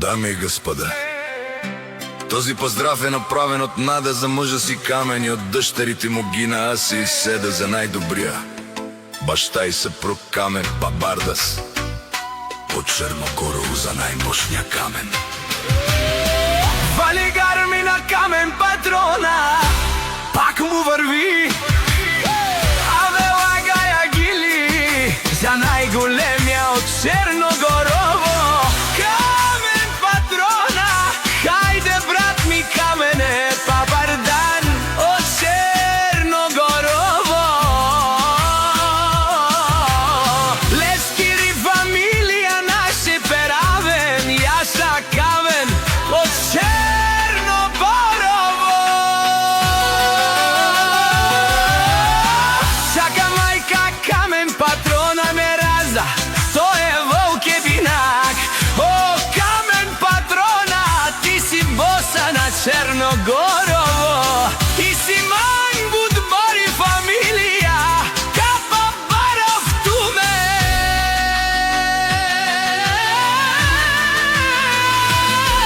Дами и господа, този поздрав е направен от Нада за мъжа си Камен и от дъщерите му Гина, Аси и Седа за най-добрия баща и съпруг Камен Бабардас, от Черногорово за най-мощния камен. Вали гарми на Камен патрона, пак му върви. Абе лагая гили за най-големия от Черногорово. Камен патрона, хайде брат ми Камене Бабардан от Черногорово. Лескири фамилия наше перавен, яса Камен от Черноборово. Чака майка Камен патрона не разда, той е вълк единак. О, Камен патрона, ти си боса на Черногорово и си ман будбари фамилия Капабаров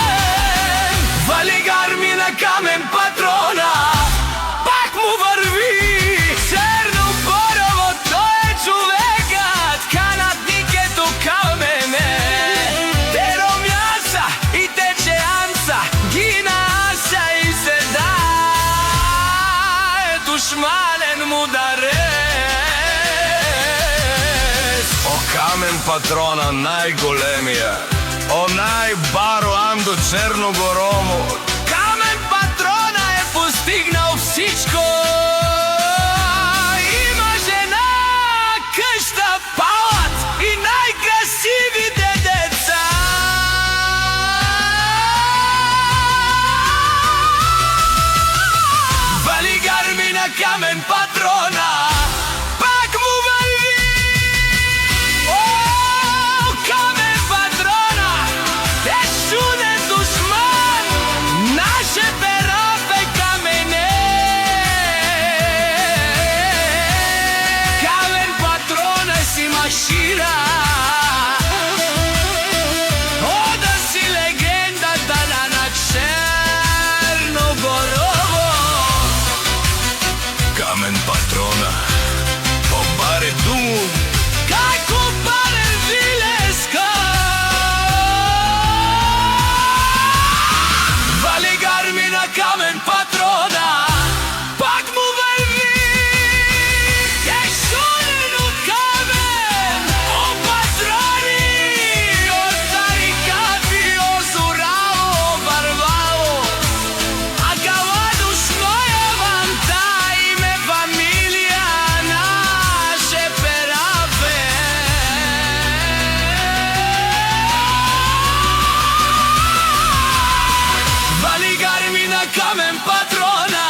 Тумен. Вали гарми на Камен патрона, пак му върви. Черноборово, той е човекът, канатникето Камене. Теро мяса и тече анца, Гина, Аса и Седа е душманен му дарес. О, Камен патрона, най-големия, о, най-баро Андо Черногорово. Камен патрона е постигнал всичко. Има жена, къща, палат и най-красивите деца. Вали гарми на Камен патрона, пак му върви. О, Камен патрона е чуден душман, наше пераве Камене. Камен патрона си машина, о, да си легендата на Черногорово. Камен патрона, побаре думу, Како баре вилеска. Вали гарми на Камен патрона, пак му върви. Е шунено Камен, о патрони, о старикави, о Зураво, Варвало. А каваду шноя ванта име фамилия наше пераве. Вали гарми на Камен патрона,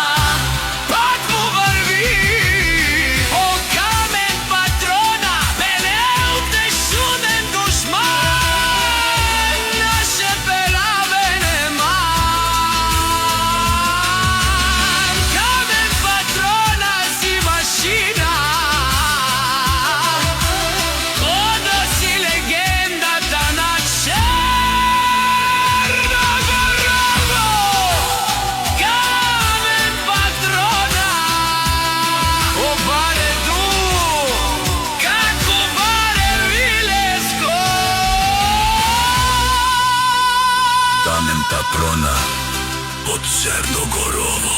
пак му върви. О, Камен патрона, бенелте шуден душман, наше пераве неман. Камен патрона си машина, о, да си легендата на Черногорово. Камен патрона, о, баре ду, како баре вилеско. Камен патрона от Черногорово.